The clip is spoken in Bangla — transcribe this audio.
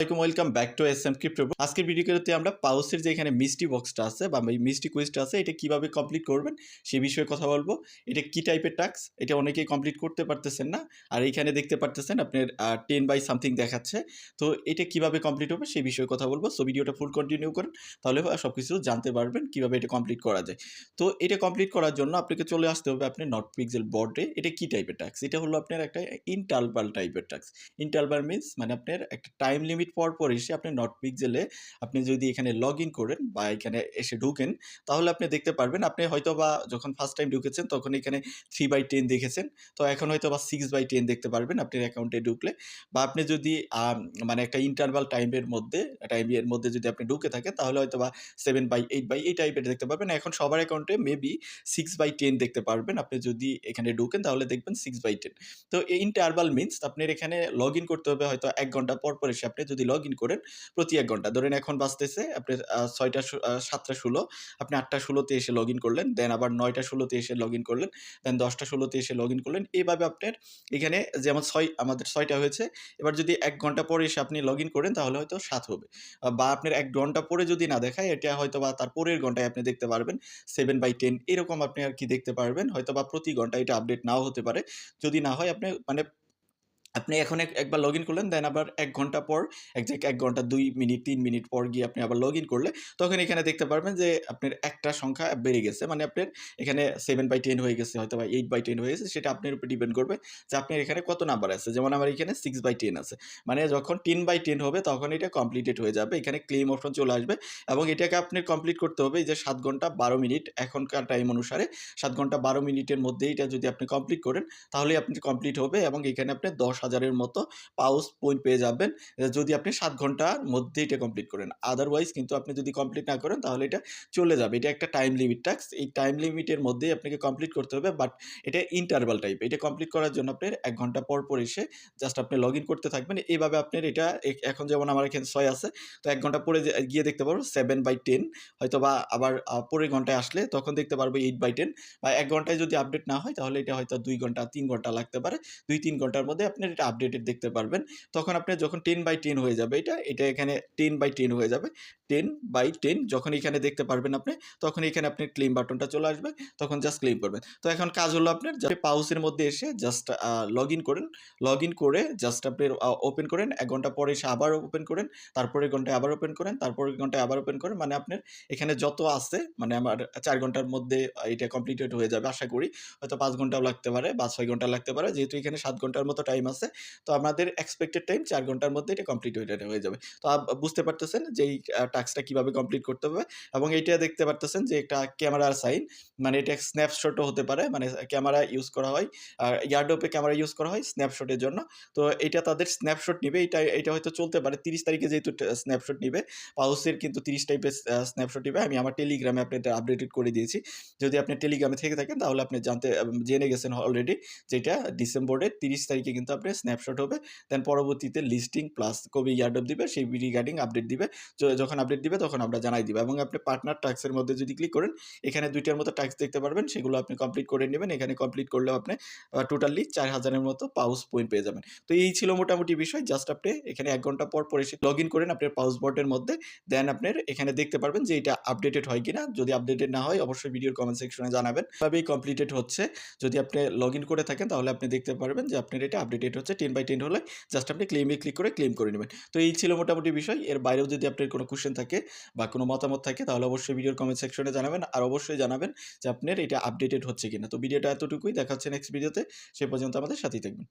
Welcome back to S M crypto. আজকের ভিডিওতে আমরা পাউসের যে এখানে মিস্ট্রি বক্সটা আছে বা মিস্ট্রি কুইজটা আছে এটা কিভাবে কমপ্লিট করবেন সে বিষয়ে কথা বলবো। এটা কি টাইপের টাস্ক, এটা অনেকেই কমপ্লিট করতে পারতেছেন না। আর এখানে দেখতে পারতেছেন আপনার 10 বাই সামথিং দেখাচ্ছে। তো এটা কিভাবে কমপ্লিট হবে সেই বিষয়ে কথা বলবো। সো ভিডিওটা ফুল কন্টিনিউ করেন, তাহলে সব কিছু জানতে পারবেন কিভাবে এটা কমপ্লিট করা যায়। তো এটা কমপ্লিট করার জন্য আপনাকে চলে আসতে হবে আপনার নটপিক্সেল বোর্ডে। এটা কি টাইপের টাস্ক? এটা হলো আপনার একটা ইন্টারভাল টাইপের টাস্ক। ইন্টারভাল মিন্স মানে আপনার একটা টাইম লিমিট পর এসে আপনি নটপিক্সেলে আপনি যদি এখানে লগ ইন করেন বা এখানে এসে ঢুকেন, তাহলে আপনি দেখতে পারবেন আপনি হয়তো বা যখন ফার্স্ট টাইম ঢুকেছেন তখন এখানে 3/10 দেখেছেন, তো এখন হয়তো বা 6/10 দেখতে পারবেন আপনার অ্যাকাউন্টে ঢুকলে। বা আপনি যদি মানে একটা ইন্টারভাল টাইমের মধ্যে যদি আপনি ঢুকে থাকেন তাহলে হয়তো বা 7/8 এই টাইপের দেখতে পারবেন। এখন সবার অ্যাকাউন্টে মেবি 6/10 দেখতে পারবেন। আপনি যদি এখানে ঢুকেন তাহলে দেখবেন 6/10। তো এই ইন্টারভাল মিন্স আপনার এখানে লগ ইন করতে হবে হয়তো 1 ঘন্টা পর এসে আপনি যদি লগ ইন করেন প্রতি 1 ঘন্টা। ধরেন এখন বাজতেছে আপনার 7টা 16, আপনি 8টা 16 এসে লগ ইন করলেন, দেন আবার 9টা 16 এসে লগ ইন করলেন, দেন 10টা 16 এসে লগ ইন করলেন। এইভাবে আপনার এখানে যেমন আমাদের 6টা হয়েছে, এবার যদি 1 ঘন্টা পরে এসে আপনি লগ ইন করেন তাহলে হয়তো 7 হবে। বা আপনার 1 ঘন্টা পরে যদি না দেখায়, এটা হয়তো বা তার পরের ঘন্টায় আপনি দেখতে পারবেন 7/10 এরকম আপনি আর কি দেখতে পারবেন। হয়তো বা প্রতি ঘন্টায় এটা আপডেট নাও হতে পারে। যদি না হয় আপনি মানে আপনি এখন একবার লগ ইন করলেন, দেন আবার 1 ঘন্টা পর, 1 ঘন্টা 2 মিনিট 3 মিনিট পর গিয়ে আপনি আবার লগ ইন করলে তখন এখানে দেখতে পারবেন যে আপনার একটা সংখ্যা বেড়ে গেছে। মানে আপনার এখানে 7/10 হয়ে গেছে, হয়তো বা 8/10 হয়ে গেছে। সেটা আপনার উপর ডিপেন্ড করবে যে আপনার এখানে কত নাম্বার আছে। যেমন আমার এখানে 6/10 আছে। মানে যখন 10/10 হবে তখন এটা কমপ্লিটেড হয়ে যাবে। এখানে ক্লেম অপশন চলে আসবে এবং এটাকে আপনার কমপ্লিট করতে হবে এই যে 7 ঘন্টা 12 মিনিট এখনকার টাইম অনুসারে 7 ঘন্টা 12 মিনিটের মধ্যে এটা যদি আপনি কমপ্লিট করেন তাহলেই আপনি কমপ্লিট হবে এবং এখানে আপনি 10,000-এর মতো পাউস পয়েন্ট পেয়ে যাবেন যদি আপনি 7 ঘন্টার মধ্যে এটা কমপ্লিট করেন। আদারওয়াইজ কিন্তু আপনি যদি কমপ্লিট না করেন তাহলে এটা চলে যাবে। এটা একটা টাইম লিমিট টাস্ক। এই টাইম লিমিটের মধ্যেই আপনাকে কমপ্লিট করতে হবে, বাট এটা ইন্টারভাল টাইপ। এটা কমপ্লিট করার জন্য আপনার 1 ঘন্টা পর এসে জাস্ট আপনি লগ ইন করতে থাকবেন। এইভাবে আপনার এটা এখন যেমন আমার এখানে 6 আছে, তো 1 ঘন্টা পরে গিয়ে দেখতে পারবো 7/10, হয়তোবা আবার পরের ঘন্টায় আসলে তখন দেখতে পারবো 8/10। বা 1 ঘন্টায় যদি আপডেট না হয় তাহলে এটা হয়তো 2 ঘন্টা 3 ঘন্টা লাগতে পারে। 2-3 ঘন্টার মধ্যে আপনার এটা আপডেটেড দেখতে পারবেন। তখন আপনার যখন 10/10 হয়ে যাবে এটা এখানে 10/10 হয়ে যাবে। 10/10 যখন এখানে দেখতে পারবেন আপনি, তখন এখানে আপনার ক্লেম বাটনটা চলে আসবে। তখন জাস্ট ক্লেম করবেন। তো এখন কাজ হলো আপনার পাউসের মধ্যে এসে জাস্ট লগ ইন করেন। লগ ইন করে জাস্ট আপনি ওপেন করেন। 1 ঘন্টা পরে এসে আবার ওপেন করেন। তারপরের ঘন্টায় আবার ওপেন করেন। তারপরের ঘন্টায় আবার ওপেন করেন। মানে আপনার এখানে যত আছে মানে আমার 4 ঘন্টার মধ্যে এটা কমপ্লিটেড হয়ে যাবে আশা করি। হয়তো 5 ঘন্টাও লাগতে পারে বা 6 ঘন্টা লাগতে পারে। যেহেতু এখানে 7 ঘন্টার মতো টাইম আছে, তো আমাদের এক্সপেক্টেড টাইম 4 ঘন্টার মধ্যে এটা কমপ্লিট হয়ে যাবে। তো বুঝতে পারতেছেন যে এই টাস্কটা কিভাবে কমপ্লিট করতে হবে এবং এইটা দেখতে পারতেছেন যে একটা ক্যামেরার সাইন, মানে এটা স্ন্যাপশটও হতে পারে। মানে ক্যামেরা ইউজ করা হয়। আর ইয়ারড্রপে ক্যামেরা ইউজ করা হয় স্ন্যাপশটের জন্য। তো এটা তাদের স্ন্যাপশট নিবে। এটা হয়তো চলতে পারে 30 তারিখে যেহেতু স্ন্যাপশট নিবে। পাউসের কিন্তু 30 টাইপের স্ন্যাপশট নিবে। আমি আমার টেলিগ্রামে আপনাদের আপডেটেড করে দিয়েছি। যদি আপনি টেলিগ্রামে থেকে থাকেন তাহলে আপনি জেনে গেছেন অলরেডি, যেটা ডিসেম্বরের 30 তারিখে কিন্তু আপনার স্ন্যাপশট হবে। দেন পরবর্তীতে লিস্টিং প্লাস কবে ইয়ারড্রপ দিবে সেই রিগার্ডিং আপডেট দিবে। যখন আপডেট দিবে তখন আমরা জানাই দিব। এবং আপনি পার্টনার টাস্কের মধ্যে যদি ক্লিক করেন, এখানে 2টার মতো টাস্ক দেখতে পারবেন। সেগুলো আপনি কমপ্লিট করে নেবেন। এখানে কমপ্লিট করলেও আপনি টোটালি 4000-এর মতো পাউস পয়েন্ট পেয়ে যাবেন। তো এই ছিল মোটামুটি বিষয়। জাস্ট আপনি এখানে 1 ঘন্টা পর এসে লগ ইন করেন আপনার পাউস বোর্ডের মধ্যে। দেন আপনার এখানে দেখতে পারবেন যে এটা আপডেটেড হয় কিনা। যদি আপডেটেড না হয় অবশ্যই ভিডিওর কমেন্ট সেকশনে জানাবেন। এভাবেই কমপ্লিটেড হচ্ছে। যদি আপনি লগ ইন করে থাকেন তাহলে আপনি দেখতে পারবেন যে আপনার এটা আপডেটেড হচ্ছে। 10/10 হলে জাস্ট আপনি ক্লেমে ক্লিক করে ক্লেম করে নেবেন। তো এই ছিল মোটামুটি বিষয়। এর বাইরেও যদি আপনার কোনো কোয়েশ্চেন থাকে বা কোনো মতামত থাকে তাহলে অবশ্যই ভিডিওর কমেন্ট সেকশনে জানাবেন। আর অবশ্যই জানাবেন যে আপনার এটা আপডেটেড হচ্ছে কিনা। তো ভিডিওটা এতটুকুই। দেখা হচ্ছে নেক্সট ভিডিওতে। সে পর্যন্ত আমাদের সাথেই থাকবেন।